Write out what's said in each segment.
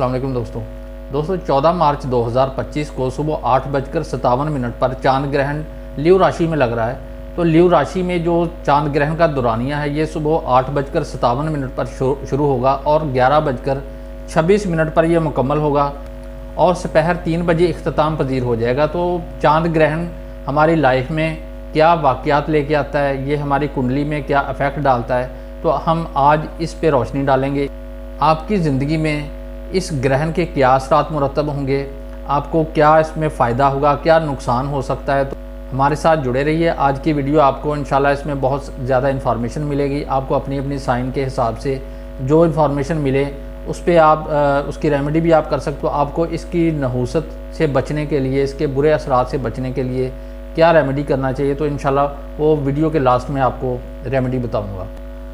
अस्सलाम वालेकुम दोस्तों 14 मार्च 2025 को सुबह 8:57 पर चांद ग्रहण लीव राशि में लग रहा है। तो लीव राशि में जो चांद ग्रहण का दौरानिया है ये सुबह 8:57 पर शुरू होगा और 11:26 पर यह मुकम्मल होगा और दोपहर 3 बजे इख्तिताम पजीर हो जाएगा। तो चांद ग्रहण हमारी लाइफ में क्या वाक़यात लेके आता है, ये हमारी कुंडली में क्या इफ़ेक्ट डालता है, तो हम आज इस पे रोशनी डालेंगे। आपकी ज़िंदगी में इस ग्रहण के क्या असरात मुरतब होंगे, आपको क्या इसमें फ़ायदा होगा, क्या नुकसान हो सकता है। तो हमारे साथ जुड़े रहिए। आज की वीडियो आपको इंशाल्लाह इसमें बहुत ज़्यादा इन्फॉर्मेशन मिलेगी। आपको अपनी अपनी साइन के हिसाब से जो इन्फॉर्मेशन मिले उस पर आप उसकी रेमेडी भी आप कर सकते हो। आपको इसकी नहूसत से बचने के लिए, इसके बुरे असरात से बचने के लिए क्या रेमेडी करना चाहिए, तो इंशाल्लाह वो वीडियो के लास्ट में आपको रेमेडी बताऊँगा।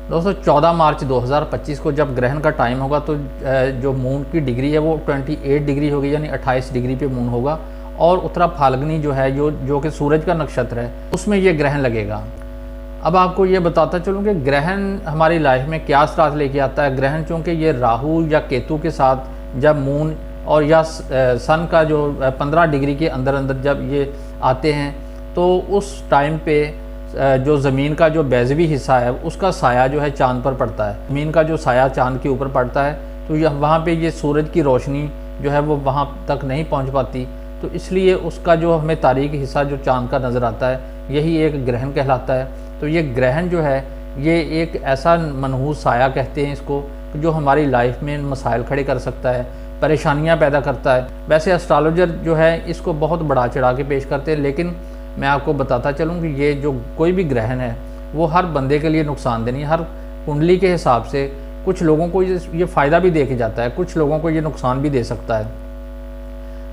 दोस्तों 14 मार्च 2025 को जब ग्रहण का टाइम होगा तो जो मून की डिग्री है वो 28 डिग्री होगी, यानी 28 डिग्री पे मून होगा और उत्तरा फाल्गुनी जो है जो कि सूरज का नक्षत्र है उसमें ये ग्रहण लगेगा। अब आपको ये बताता चलूँ कि ग्रहण हमारी लाइफ में क्या असरात लेके आता है। ग्रहण चूँकि ये राहु या केतु के साथ जब मून और या सन का जो 15 डिग्री के अंदर जब ये आते हैं तो उस टाइम पे जो ज़मीन का जो बैज़वी हिस्सा है उसका साया जो है चांद पर पड़ता है। ज़मीन का जो साया चांद के ऊपर पड़ता है तो यह वहाँ पे ये सूरज की रोशनी जो है वो वहाँ तक नहीं पहुँच पाती, तो इसलिए उसका जो हमें तारीकी हिस्सा जो चांद का नज़र आता है यही एक ग्रहण कहलाता है। तो ये ग्रहण जो है ये एक ऐसा मनहूस साया कहते हैं इसको, जो हमारी लाइफ में मसाइल खड़े कर सकता है, परेशानियाँ पैदा करता है। वैसे एस्ट्रोलॉजर जो है इसको बहुत बढ़ा चढ़ा के पेश करते हैं, लेकिन मैं आपको बताता चलूँ कि ये जो कोई भी ग्रहण है वो हर बंदे के लिए नुकसानदेह नहीं है। हर कुंडली के हिसाब से कुछ लोगों को ये फ़ायदा भी दे के जाता है, कुछ लोगों को ये नुकसान भी दे सकता है।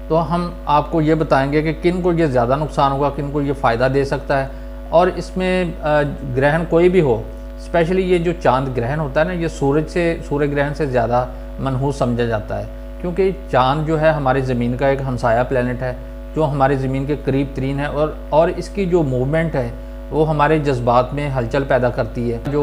तो हम आपको ये बताएंगे कि किन को ये ज़्यादा नुकसान होगा, किन को ये फ़ायदा दे सकता है। और इसमें ग्रहण कोई भी हो, स्पेशली ये जो चांद ग्रहण होता है ना, ये सूर्य ग्रहण से ज़्यादा मनहूस समझा जाता है, क्योंकि चांद जो है हमारी ज़मीन का एक हमसाया प्लैनेट है जो हमारी ज़मीन के करीब तरीन है और इसकी जो मूवमेंट है वो हमारे जज्बात में हलचल पैदा करती है। जो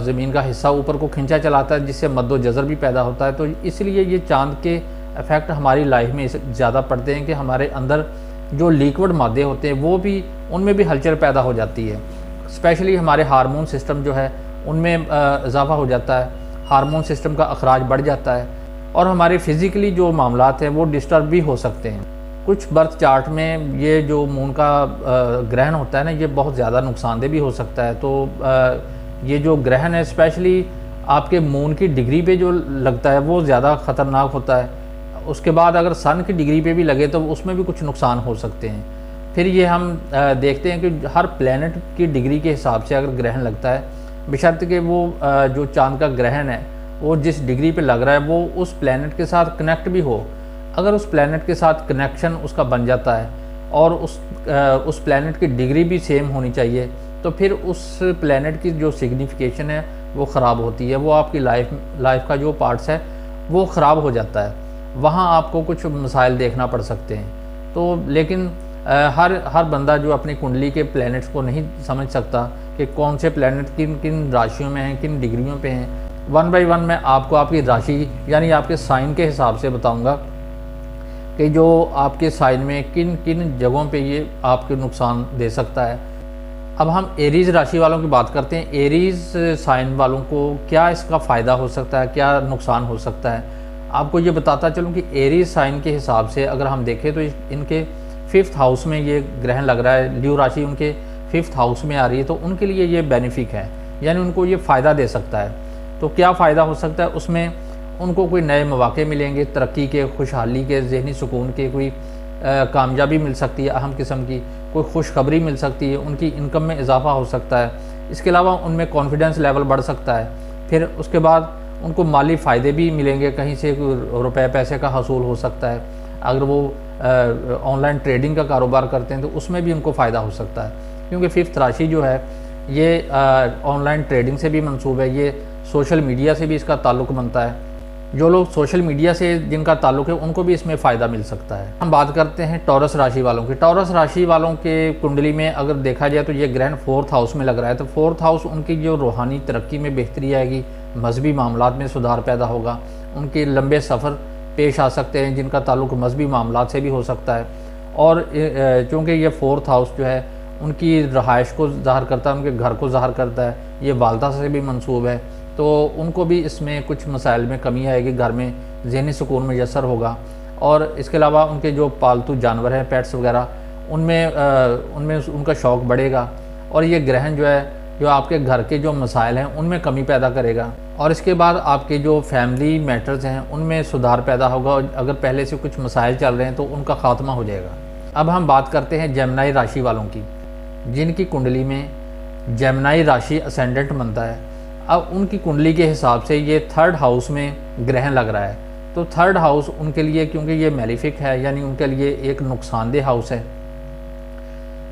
ज़मीन का हिस्सा ऊपर को खींचा चलाता है जिससे मद्दो जज़र भी पैदा होता है। तो इसलिए ये चांद के इफ़ेक्ट हमारी लाइफ में ज़्यादा पड़ते हैं कि हमारे अंदर जो लिक्विड मादे होते हैं वो भी, उनमें भी हलचल पैदा हो जाती है। स्पेशली हमारे हार्मोन सिस्टम जो है उनमें इजाफा हो जाता है, हार्मोन सिस्टम का अखराज बढ़ जाता है और हमारे फिज़िकली जो मामलात हैं वो डिस्टर्ब भी हो सकते हैं। कुछ बर्थ चार्ट में ये जो मून का ग्रहण होता है ना ये बहुत ज़्यादा नुकसानदेह भी हो सकता है। तो ये जो ग्रहण है स्पेशली आपके मून की डिग्री पे जो लगता है वो ज़्यादा ख़तरनाक होता है। उसके बाद अगर सन की डिग्री पे भी लगे तो उसमें भी कुछ नुकसान हो सकते हैं। फिर ये हम देखते हैं कि हर प्लैनेट की डिग्री के हिसाब से अगर ग्रहण लगता है, बशर्ते कि वो जो चांद का ग्रहण है वो जिस डिग्री पे लग रहा है वो उस प्लैनेट के साथ कनेक्ट भी हो। अगर उस प्लैनेट के साथ कनेक्शन उसका बन जाता है और उस प्लैनेट की डिग्री भी सेम होनी चाहिए, तो फिर उस प्लैनेट की जो सिग्निफिकेशन है वो ख़राब होती है। वो आपकी लाइफ का जो पार्ट्स है वो ख़राब हो जाता है, वहाँ आपको कुछ मसाइल देखना पड़ सकते हैं। तो लेकिन हर बंदा जो अपनी कुंडली के प्लैनेट्स को नहीं समझ सकता कि कौन से प्लैनेट किन किन राशियों में हैं, किन डिग्रियों पे हैं। 1 बाय 1 मैं आपको आपकी राशि यानी आपके साइन के हिसाब से बताऊंगा कि जो आपके साइन में किन किन जगहों पे ये आपके नुकसान दे सकता है। अब हम एरीज़ राशि वालों की बात करते हैं। एरीज़ साइन वालों को क्या इसका फ़ायदा हो सकता है, क्या नुकसान हो सकता है, आपको ये बताता चलूँ कि एरीज़ साइन के हिसाब से अगर हम देखें तो इनके 5th हाउस में ये ग्रहण लग रहा है। लीव राशि उनके 5th हाउस में आ रही है, तो उनके लिए ये बेनिफिक है, यानी उनको ये फ़ायदा दे सकता है। तो क्या फ़ायदा हो सकता है उसमें, उनको कोई नए मौके मिलेंगे, तरक्की के, खुशहाली के, ज़हनी सुकून के, कोई कामयाबी मिल सकती है अहम किस्म की, कोई खुशखबरी मिल सकती है, उनकी इनकम में इजाफा हो सकता है। इसके अलावा उनमें कॉन्फिडेंस लेवल बढ़ सकता है। फिर उसके बाद उनको माली फ़ायदे भी मिलेंगे, कहीं से रुपए पैसे का हसूल हो सकता है। अगर वो ऑनलाइन ट्रेडिंग का कारोबार करते हैं तो उसमें भी उनको फ़ायदा हो सकता है, क्योंकि 5th राशि जो है ये ऑनलाइन ट्रेडिंग से भी मंसूब है, ये सोशल मीडिया से भी इसका ताल्लुक़ बनता है। जो लोग सोशल मीडिया से जिनका ताल्लुक़ है उनको भी इसमें फ़ायदा मिल सकता है। हम बात करते हैं टॉरस राशि वालों की। टॉरस राशि वालों के कुंडली में अगर देखा जाए तो ये ग्रहण 4th हाउस में लग रहा है। तो 4th हाउस उनकी जो रूहानी तरक्की में बेहतरी आएगी, मजहबी मामलात में सुधार पैदा होगा, उनके लंबे सफ़र पेश आ सकते हैं, जिनका ताल्लुक़ मजहबी मामलात से भी हो सकता है। और चूँकि ये 4th हाउस जो है उनकी रहाइश को ज़ाहिर करता है, उनके घर को ज़ाहिर करता है, ये वालदा से भी मंसूब है, तो उनको भी इसमें कुछ मसाइल में कमी आएगी, घर में ज़हनी सुकून मैसर होगा। और इसके अलावा उनके जो पालतू जानवर हैं, पेट्स वगैरह, उनमें उनका शौक़ बढ़ेगा। और ये ग्रहण जो है जो आपके घर के जो मसाइल हैं उनमें कमी पैदा करेगा। और इसके बाद आपके जो फैमिली मैटर्स हैं उनमें सुधार पैदा होगा, और अगर पहले से कुछ मसाइल चल रहे हैं तो उनका ख़ात्मा हो जाएगा। अब हम बात करते हैं जेमिनी राशि वालों की, जिनकी कुंडली में जेमिनी राशि असेंडेंट बनता है। अब उनकी कुंडली के हिसाब से ये 3rd हाउस में ग्रहण लग रहा है, तो 3rd हाउस उनके लिए, क्योंकि ये मेलिफिक है यानी उनके लिए एक नुकसानदेह हाउस है,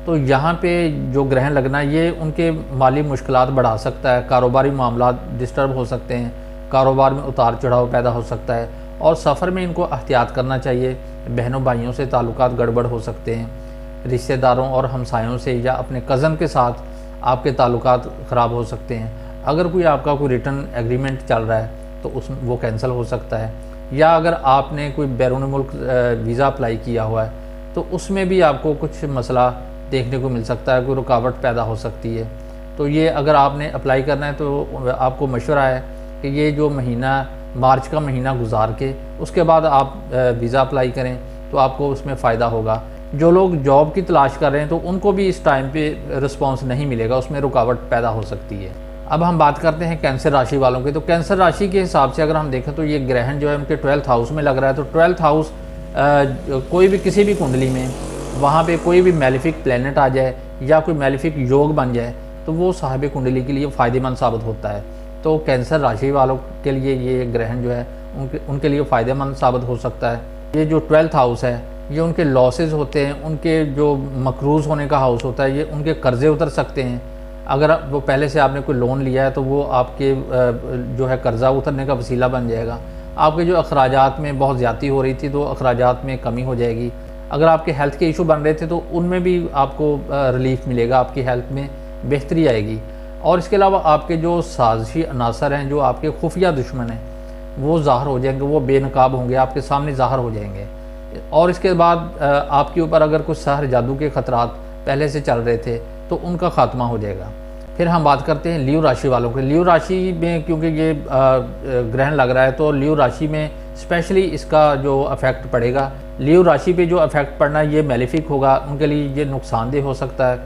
तो यहाँ पे जो ग्रहण लगना ये उनके माली मुश्किलात बढ़ा सकता है, कारोबारी मामलात डिस्टर्ब हो सकते हैं, कारोबार में उतार चढ़ाव पैदा हो सकता है, और सफ़र में इनको एहतियात करना चाहिए। बहनों भाइयों से ताल्लुकात गड़बड़ हो सकते हैं, रिश्तेदारों और हमसायों से या अपने कज़न के साथ आपके ताल्लुकात ख़राब हो सकते हैं। अगर कोई आपका कोई रिटर्न एग्रीमेंट चल रहा है तो वो कैंसिल हो सकता है, या अगर आपने कोई बैरून मुल्क वीज़ा अप्लाई किया हुआ है तो उसमें भी आपको कुछ मसला देखने को मिल सकता है, कोई रुकावट पैदा हो सकती है। तो ये अगर आपने अप्लाई करना है तो आपको मशवरा है कि ये जो महीना मार्च का महीना गुजार के उसके बाद आप वीज़ा अप्लाई करें तो आपको उसमें फ़ायदा होगा। जो लोग जॉब की तलाश कर रहे हैं तो उनको भी इस टाइम पे रिस्पॉन्स नहीं मिलेगा, उसमें रुकावट पैदा हो सकती है। अब हम बात करते हैं कैंसर राशि वालों की। तो कैंसर राशि के हिसाब से अगर हम देखें तो ये ग्रहण जो है उनके 12th हाउस में लग रहा है। तो 12th हाउस कोई भी किसी भी कुंडली में वहाँ पे कोई भी मेलिफिक प्लैनेट आ जाए या कोई मेलिफिक योग बन जाए तो वो साहिब कुंडली के लिए फ़ायदेमंद साबित होता है। तो कैंसर राशि वालों के लिए ये ग्रहण जो है उनके लिए फ़ायदेमंद साबित हो सकता है। ये जो 12th हाउस है ये उनके लॉसेस होते हैं, उनके जो मकरूज़ होने का हाउस होता है, ये उनके कर्ज़े उतर सकते हैं। अगर वो पहले से आपने कोई लोन लिया है तो वो आपके जो है कर्ज़ा उतरने का वसीला बन जाएगा। आपके जो अखराजात में बहुत ज़्यादती हो रही थी तो अखराजात में कमी हो जाएगी। अगर आपके हेल्थ के इशू बन रहे थे तो उनमें भी आपको रिलीफ मिलेगा, आपकी हेल्थ में बेहतरी आएगी। और इसके अलावा आपके जो साजिशी अनासर हैं, जो आपके खुफिया दुश्मन हैं, वो ज़ाहिर हो जाएंगे, वो बेनकाब होंगे, आपके सामने ज़ाहिर हो जाएंगे। और इसके बाद आपके ऊपर अगर कुछ सहर जादू के ख़तरात पहले से चल रहे थे तो उनका ख़ात्मा हो जाएगा। फिर हम बात करते हैं लियो राशि वालों के। लियो राशि में क्योंकि ये ग्रहण लग रहा है तो लियो राशि में स्पेशली इसका जो इफ़ेक्ट पड़ेगा, लियो राशि पे जो इफ़ेक्ट पड़ना ये मेलिफिक होगा, उनके लिए ये नुकसानदेह हो सकता है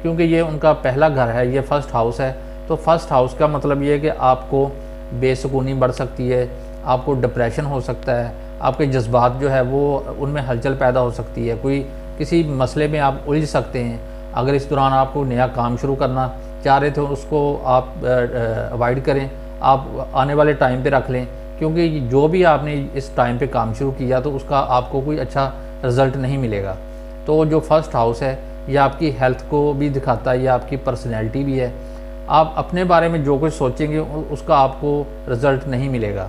क्योंकि ये उनका पहला घर है, ये 1st हाउस है। तो 1st हाउस का मतलब ये है कि आपको बेसुकूनी बढ़ सकती है, आपको डिप्रेशन हो सकता है, आपके जज्बात जो है वो उनमें हलचल पैदा हो सकती है, कोई किसी मसले में आप उलझ सकते हैं। अगर इस दौरान आपको नया काम शुरू करना चाह रहे थे उसको आप अवॉइड करें, आप आने वाले टाइम पे रख लें, क्योंकि जो भी आपने इस टाइम पे काम शुरू किया तो उसका आपको कोई अच्छा रिज़ल्ट नहीं मिलेगा। तो जो 1st हाउस है ये आपकी हेल्थ को भी दिखाता है, ये आपकी पर्सनैलिटी भी है। आप अपने बारे में जो कुछ सोचेंगे उसका आपको रिज़ल्ट नहीं मिलेगा।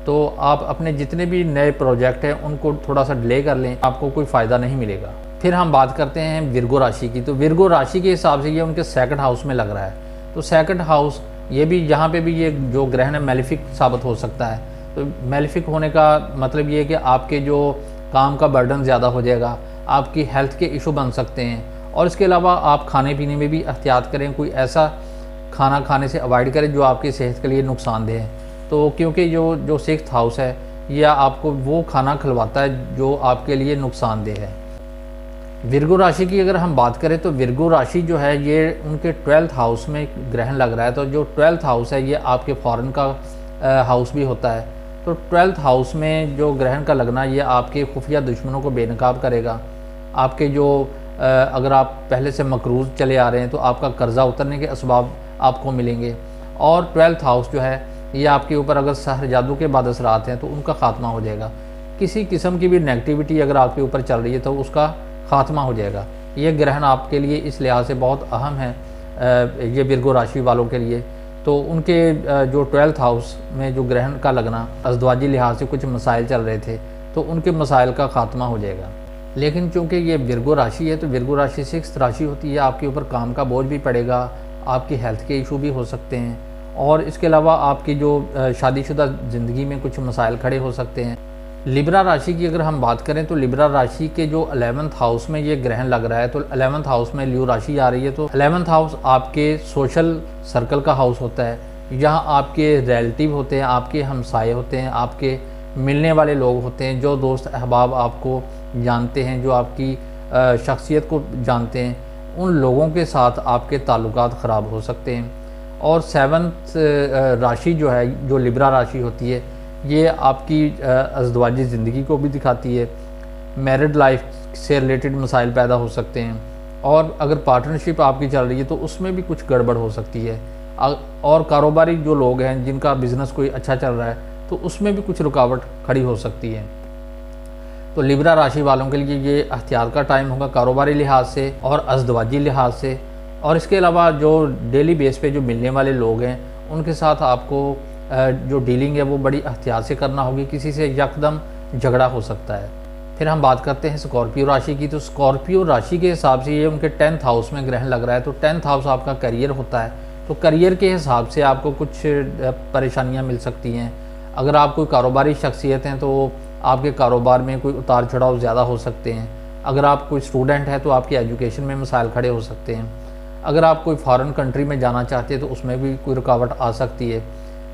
तो आप अपने जितने भी नए प्रोजेक्ट हैं उनको थोड़ा सा डिले कर लें, आपको कोई फ़ायदा नहीं मिलेगा। फिर हम बात करते हैं विर्गो राशि की। तो विर्गो राशि के हिसाब से ये उनके 2nd हाउस में लग रहा है। तो 2nd हाउस ये भी यहाँ पे भी ये जो ग्रहण है मेलिफिक साबित हो सकता है। तो मेलिफिक होने का मतलब ये है कि आपके जो काम का बर्डन ज़्यादा हो जाएगा, आपकी हेल्थ के इशू बन सकते हैं। और इसके अलावा आप खाने पीने में भी एहतियात करें, कोई ऐसा खाना खाने से अवॉइड करें जो आपकी सेहत के लिए नुकसानदेह है। तो क्योंकि जो 6th हाउस है यह आपको वो खाना खिलवाता है जो आपके लिए नुकसानदेह है। विर्गो राशि की अगर हम बात करें तो विर्गो राशि जो है ये उनके 12th हाउस में ग्रहण लग रहा है। तो जो 12th हाउस है ये आपके फॉरेन का हाउस भी होता है। तो 12th हाउस में जो ग्रहण का लगना ये आपके खुफिया दुश्मनों को बेनकाब करेगा। आपके जो अगर आप पहले से मकरूज़ चले आ रहे हैं तो आपका कर्ज़ा उतरने के असबाब आपको मिलेंगे। और 12th हाउस जो है ये आपके ऊपर अगर सहर जादू के बाद असरात हैं तो उनका ख़ात्मा हो जाएगा। किसी किस्म की भी नेगेटिविटी अगर आपके ऊपर चल रही है तो उसका ख़ात्मा हो जाएगा। ये ग्रहण आपके लिए इस लिहाज से बहुत अहम है, ये विर्गो राशि वालों के लिए। तो उनके जो 12th हाउस में जो ग्रहण का लगना अज़दवाजी लिहाज से कुछ मसाइल चल रहे थे तो उनके मसाइल का ख़ात्मा हो जाएगा। लेकिन चूँकि ये विर्गो राशि है तो विर्गो राशि 6th राशि होती है, आपके ऊपर काम का बोझ भी पड़ेगा, आपकी हेल्थ के इशू भी हो सकते हैं। और इसके अलावा आपकी जो शादीशुदा ज़िंदगी में कुछ मसाइल खड़े हो सकते हैं। लिब्रा राशि की अगर हम बात करें तो लिब्रा राशि के जो 11th हाउस में ये ग्रहण लग रहा है, तो 11th हाउस में ल्यू राशि आ रही है। तो 11th हाउस आपके सोशल सर्कल का हाउस होता है, यहाँ आपके रिलेटिव होते हैं, आपके हमसाए होते हैं, आपके मिलने वाले लोग होते हैं, जो दोस्त अहबाब आपको जानते हैं, जो आपकी शख्सियत को जानते हैं, उन लोगों के साथ आपके ताल्लुकात ख़राब हो सकते हैं। और 7th राशि जो है, जो लिब्रा राशि होती है, ये आपकी अज़दवाजी ज़िंदगी को भी दिखाती है। मैरिड लाइफ से रिलेटेड मसाइल पैदा हो सकते हैं, और अगर पार्टनरशिप आपकी चल रही है तो उसमें भी कुछ गड़बड़ हो सकती है। और कारोबारी जो लोग हैं जिनका बिज़नेस कोई अच्छा चल रहा है तो उसमें भी कुछ रुकावट खड़ी हो सकती है। तो लिब्रा राशि वालों के लिए ये एहतियात का टाइम होगा कारोबारी लिहाज से और अज़दवाजी लिहाज से। और इसके अलावा जो डेली बेस पे जो मिलने वाले लोग हैं उनके साथ आपको जो डीलिंग है वो बड़ी एहतियात से करना होगी, किसी से यकदम झगड़ा हो सकता है। फिर हम बात करते हैं स्कॉर्पियो राशि की। तो स्कॉर्पियो राशि के हिसाब से ये उनके 10th हाउस में ग्रहण लग रहा है। तो 10th हाउस आपका करियर होता है, तो करियर के हिसाब से आपको कुछ परेशानियां मिल सकती हैं। अगर आप कोई कारोबारी शख्सियत हैं तो आपके कारोबार में कोई उतार चढ़ाव ज़्यादा हो सकते हैं। अगर आप कोई स्टूडेंट हैं तो आपकी एजुकेशन में मसाइल खड़े हो सकते हैं। अगर आप कोई फॉरेन कंट्री में जाना चाहते हैं तो उसमें भी कोई रुकावट आ सकती है।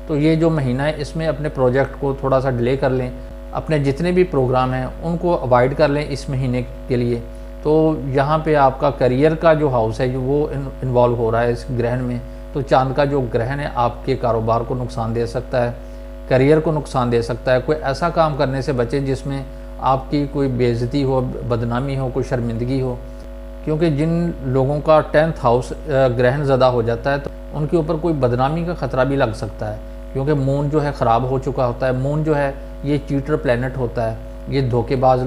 तो ये जो महीना है इसमें अपने प्रोजेक्ट को थोड़ा सा डिले कर लें, अपने जितने भी प्रोग्राम हैं उनको अवॉइड कर लें इस महीने के लिए। तो यहाँ पे आपका करियर का जो हाउस है वो इन्वॉल्व हो रहा है इस ग्रहण में। तो चांद का जो ग्रहण है आपके कारोबार को नुकसान दे सकता है, करियर को नुकसान दे सकता है। कोई ऐसा काम करने से बचें जिसमें आपकी कोई बेइज्जती हो, बदनामी हो, कोई शर्मिंदगी हो, क्योंकि जिन लोगों का 10th हाउस ग्रहण ज़्यादा हो जाता है तो उनके ऊपर कोई बदनामी का ख़तरा भी लग सकता है, क्योंकि मून जो है ख़राब हो चुका होता है। मून जो है ये चीटर प्लैनेट होता है, ये धोखेबाज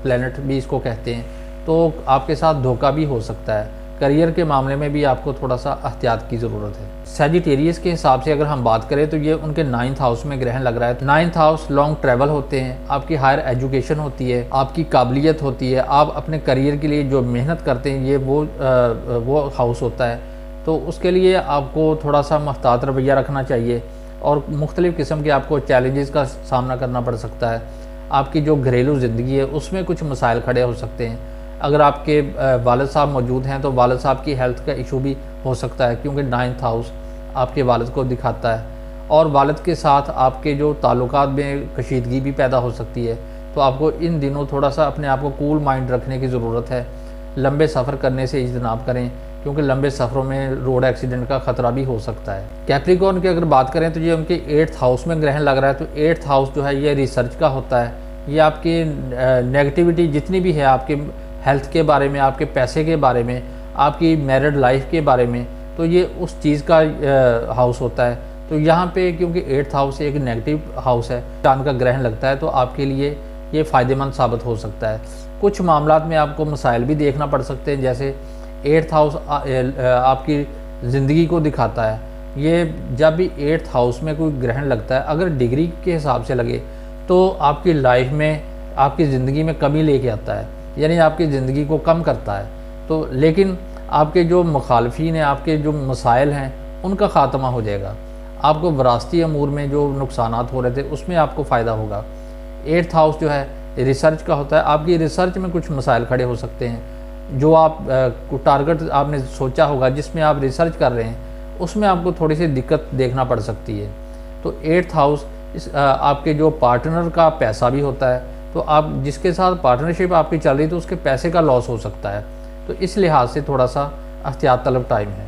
प्लैनेट भी इसको कहते हैं। तो आपके साथ धोखा भी हो सकता है। करियर के मामले में भी आपको थोड़ा सा एहतियात की ज़रूरत है। सैजिटेरियस के हिसाब से अगर हम बात करें तो ये उनके 9th हाउस में ग्रहण लग रहा है। 9th हाउस लॉन्ग ट्रैवल होते हैं, आपकी हायर एजुकेशन होती है, आपकी काबिलियत होती है, आप अपने करियर के लिए जो मेहनत करते हैं ये वो हाउस होता है। तो उसके लिए आपको थोड़ा सा मुहतात रवैया रखना चाहिए और मुख्तलिफ़ किस्म के आपको चैलेंजेस का सामना करना पड़ सकता है। आपकी जो घरेलू ज़िंदगी है उसमें कुछ मसाइल खड़े हो सकते हैं। अगर आपके वालिद साहब मौजूद हैं तो वालिद साहब की हेल्थ का इशू भी हो सकता है, क्योंकि 9th हाउस आपके वालिद को दिखाता है। और वालिद के साथ आपके जो ताल्लुकात में कशीदगी भी पैदा हो सकती है। तो आपको इन दिनों थोड़ा सा अपने आप को कूल माइंड रखने की ज़रूरत है। लंबे सफ़र करने से इज्तनाब करें, क्योंकि लंबे सफ़रों में रोड एक्सीडेंट का ख़तरा भी हो सकता है। कैप्रिकॉर्न की अगर बात करें तो ये उनके 8th हाउस में ग्रहण लग रहा है। तो 8th हाउस जो है ये रिसर्च का होता है। ये आपकी नेगेटिविटी जितनी भी है आपके हेल्थ के बारे में, आपके पैसे के बारे में, आपकी मैरिड लाइफ के बारे में, तो ये उस चीज़ का हाउस होता है। तो यहाँ पे क्योंकि 8th हाउस एक नेगेटिव हाउस है, चांद का ग्रहण लगता है, तो आपके लिए ये फ़ायदेमंद साबित हो सकता है। कुछ मामलात में आपको मसाइल भी देखना पड़ सकते हैं, जैसे 8th हाउस आपकी ज़िंदगी को दिखाता है। ये जब भी 8th हाउस में कोई ग्रहण लगता है, अगर डिग्री के हिसाब से लगे तो आपकी लाइफ में, आपकी ज़िंदगी में कमी लेके आता है, यानी आपकी ज़िंदगी को कम करता है। तो लेकिन आपके जो मुखालफीन हैं, आपके जो मसाइल हैं, उनका ख़ात्मा हो जाएगा। आपको विरासती अमूर में जो नुकसानात हो रहे थे उसमें आपको फ़ायदा होगा। 8th हाउस जो है रिसर्च का होता है। आपकी रिसर्च में कुछ मसाइल खड़े हो सकते हैं। जो आप टारगेट आपने सोचा होगा जिसमें आप रिसर्च कर रहे हैं, उसमें आपको थोड़ी सी दिक्कत देखना पड़ सकती है। तो 8th हाउस आपके जो पार्टनर का पैसा भी होता है। तो आप जिसके साथ पार्टनरशिप आपकी चल रही है तो उसके पैसे का लॉस हो सकता है। तो इस लिहाज से थोड़ा सा एहतियात तलब टाइम है।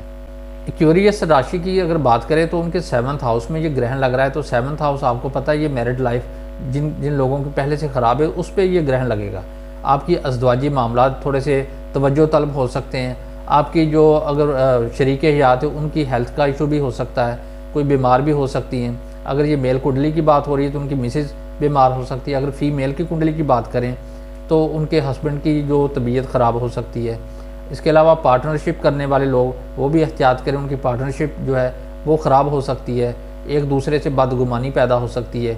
एक्वेरियस राशि की अगर बात करें तो उनके 7th हाउस में ये ग्रहण लग रहा है। तो 7th हाउस आपको पता है ये मैरिड लाइफ जिन लोगों की पहले से ख़राब है उस पर ये ग्रहण लगेगा। आपकी अज़दवाजी मामला थोड़े से तवज्जो तलब हो सकते हैं। आपकी जो अगर शरीक हयात है उनकी हेल्थ का इशू भी हो सकता है, कोई बीमार भी हो सकती हैं। अगर ये मेल कुंडली की बात हो रही है तो उनकी मिसेज बीमार हो सकती है। अगर फीमेल की कुंडली की बात करें तो उनके हस्बैंड की जो तबीयत ख़राब हो सकती है। इसके अलावा पार्टनरशिप करने वाले लोग वो भी एहतियात करें, उनकी पार्टनरशिप जो है वो ख़राब हो सकती है, एक दूसरे से बदगुमानी पैदा हो सकती है।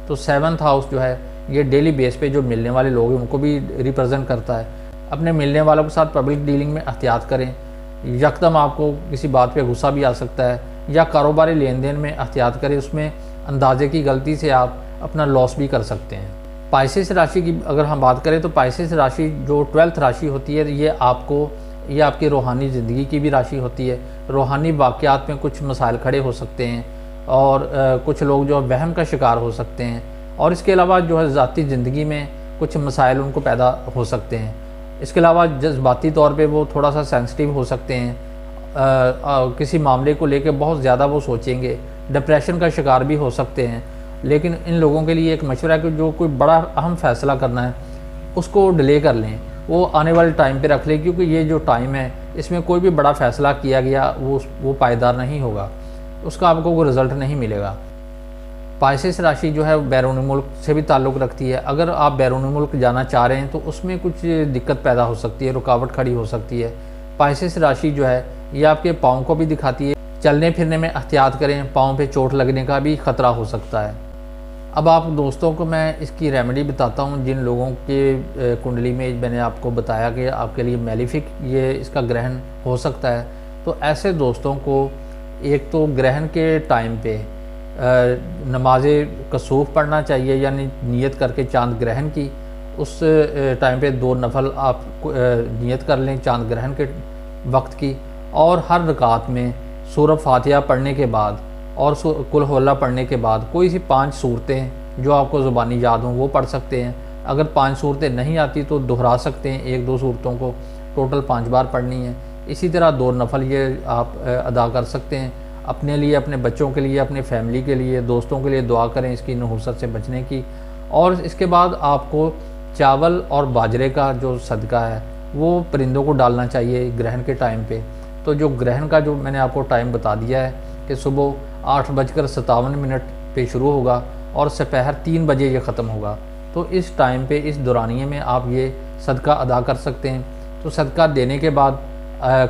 तो 7th हाउस जो है ये डेली बेस पे जो मिलने वाले लोग हैं उनको भी रिप्रेजेंट करता है। अपने मिलने वालों के साथ पब्लिक डीलिंग में एहतियात करें। यकदम आपको किसी बात पे गुस्सा भी आ सकता है, या कारोबारी लेन देन में एहतियात करें, उसमें अंदाजे की गलती से आप अपना लॉस भी कर सकते हैं। पाइसेस राशि की अगर हम बात करें तो पाइसेस राशि जो 12th राशि होती है ये आपकी रूहानी ज़िंदगी की भी राशि होती है। रूहानी वाक़यात में कुछ मसाइल खड़े हो सकते हैं और कुछ लोग जो वहम का शिकार हो सकते हैं, और इसके अलावा जो है ज़ाती ज़िंदगी में कुछ मसाइल उनको पैदा हो सकते हैं। इसके अलावा जज्बाती तौर पे वो थोड़ा सा सेंसिटिव हो सकते हैं, किसी मामले को लेकर बहुत ज़्यादा वो सोचेंगे, डिप्रेशन का शिकार भी हो सकते हैं। लेकिन इन लोगों के लिए एक मशवरा है कि जो कोई बड़ा अहम फ़ैसला करना है उसको डिले कर लें, वो आने वाले टाइम पे रख लें, क्योंकि ये जो टाइम है इसमें कोई भी बड़ा फ़ैसला किया गया वो पायदार नहीं होगा, उसका आपको कोई रिज़ल्ट नहीं मिलेगा। पाइसेस राशि जो है बैरून मुल्क से भी ताल्लुक़ रखती है। अगर आप बैरून मुल्क जाना चाह रहे हैं तो उसमें कुछ दिक्कत पैदा हो सकती है, रुकावट खड़ी हो सकती है। पाइसेस राशि जो है ये आपके पाँव को भी दिखाती है, चलने फिरने में एहतियात करें, पाँव पे चोट लगने का भी ख़तरा हो सकता है। अब आप दोस्तों को मैं इसकी रेमेडी बताता हूँ। जिन लोगों के कुंडली में मैंने आपको बताया कि आपके लिए मेलिफिक ये इसका ग्रहण हो सकता है, तो ऐसे दोस्तों को एक तो ग्रहण के टाइम पे नमाज कसूफ पढ़ना चाहिए, यानी नियत करके चांद ग्रहण की उस टाइम पे 2 नफल आप नियत कर लें चांद ग्रहण के वक्त की, और हर रकात में सूरह फातिहा पढ़ने के बाद और कुल हुवल्लाह पढ़ने के बाद कोई सी 5 सूरतें जो आपको ज़ुबानी याद हों वो पढ़ सकते हैं। अगर 5 सूरतें नहीं आती तो दोहरा सकते हैं, 1-2 सूरतों को टोटल 5 बार पढ़नी है। इसी तरह 2 नफल ये आप अदा कर सकते हैं। अपने लिए, अपने बच्चों के लिए, अपने फैमिली के लिए, दोस्तों के लिए दुआ करें इसकी नहुसत से बचने की। और इसके बाद आपको चावल और बाजरे का जो सदका है वो परिंदों को डालना चाहिए ग्रहण के टाइम पे। तो जो ग्रहण का जो मैंने आपको टाइम बता दिया है कि सुबह 8:57 पे शुरू होगा और दोपहर 3 बजे ये ख़त्म होगा, तो इस टाइम पे, इस दौरानिए में आप ये सदका अदा कर सकते हैं। तो सदका देने के बाद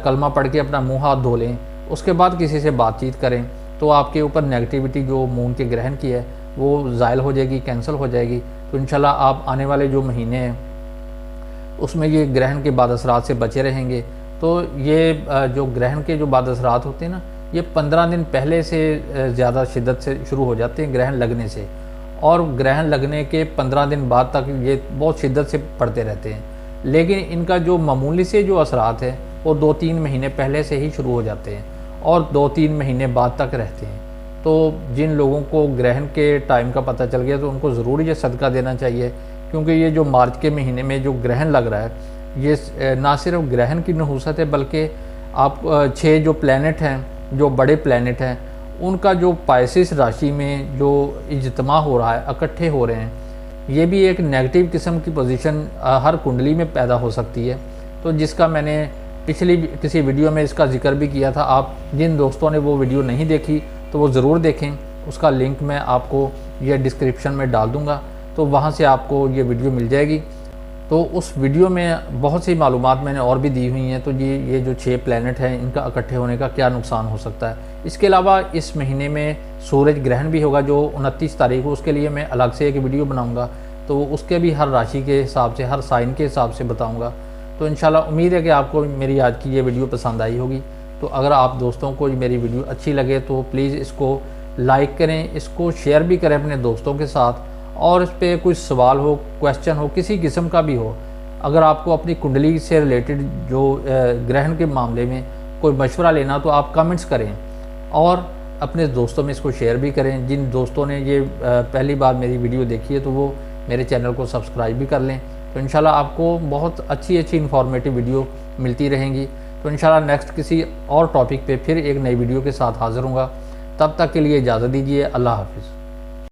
कलमा पढ़ के अपना मुँह हाथ धो लें, उसके बाद किसी से बातचीत करें तो आपके ऊपर नेगेटिविटी जो मून के ग्रहण की है वो ज़ायल हो जाएगी, कैंसिल हो जाएगी। तो इंशाल्लाह आप आने वाले जो महीने हैं उसमें ये ग्रहण के बाद असरात से बचे रहेंगे। तो ये जो ग्रहण के जो बाद असरात होते हैं ना, ये 15 दिन पहले से ज़्यादा शिद्दत से शुरू हो जाते हैं ग्रहण लगने से, और ग्रहण लगने के 15 दिन बाद तक ये बहुत शिद्दत से पड़ते रहते हैं। लेकिन इनका जो मामूली से जो असरात है वो 2-3 महीने पहले से ही शुरू हो जाते हैं और 2-3 महीने बाद तक रहते हैं। तो जिन लोगों को ग्रहण के टाइम का पता चल गया तो उनको ज़रूर ये सदका देना चाहिए, क्योंकि ये जो मार्च के महीने में जो ग्रहण लग रहा है ये ना सिर्फ ग्रहण की नहुसत है, बल्कि आप 6 जो प्लैनेट हैं, जो बड़े प्लैनेट हैं, उनका जो पाइसेस राशि में जो इज्तिमा हो रहा है, इकट्ठे हो रहे हैं, ये भी एक नेगेटिव किस्म की पोजीशन हर कुंडली में पैदा हो सकती है। तो जिसका मैंने पिछली किसी वीडियो में इसका जिक्र भी किया था। आप जिन दोस्तों ने वो वीडियो नहीं देखी तो वो ज़रूर देखें, उसका लिंक मैं आपको ये डिस्क्रिप्शन में डाल दूँगा, तो वहाँ से आपको ये वीडियो मिल जाएगी। तो उस वीडियो में बहुत सी मालूमात मैंने और भी दी हुई हैं। तो ये जो 6 प्लैनेट हैं इनका इकट्ठे होने का क्या नुकसान हो सकता है। इसके अलावा इस महीने में सूरज ग्रहण भी होगा जो 29 तारीख को, उसके लिए मैं अलग से एक वीडियो बनाऊँगा, तो उसके भी हर राशि के हिसाब से, हर साइन के हिसाब से बताऊँगा। तो इंशाल्लाह उम्मीद है कि आपको मेरी आज की ये वीडियो पसंद आई होगी। तो अगर आप दोस्तों को मेरी वीडियो अच्छी लगे तो प्लीज़ इसको लाइक करें, इसको शेयर भी करें अपने दोस्तों के साथ, और इस पर कोई सवाल हो, क्वेश्चन हो, किसी किस्म का भी हो, अगर आपको अपनी कुंडली से रिलेटेड जो ग्रहण के मामले में कोई मशवरा लेना तो आप कमेंट्स करें और अपने दोस्तों में इसको शेयर भी करें। जिन दोस्तों ने ये पहली बार मेरी वीडियो देखी है तो वो मेरे चैनल को सब्सक्राइब भी कर लें। तो इंशाल्लाह आपको बहुत अच्छी इन्फॉर्मेटिव वीडियो मिलती रहेंगी। तो इंशाल्लाह नेक्स्ट किसी और टॉपिक पे फिर एक नई वीडियो के साथ हाज़िर होऊंगा। तब तक के लिए इजाज़त दीजिए। अल्लाह हाफ़िज़।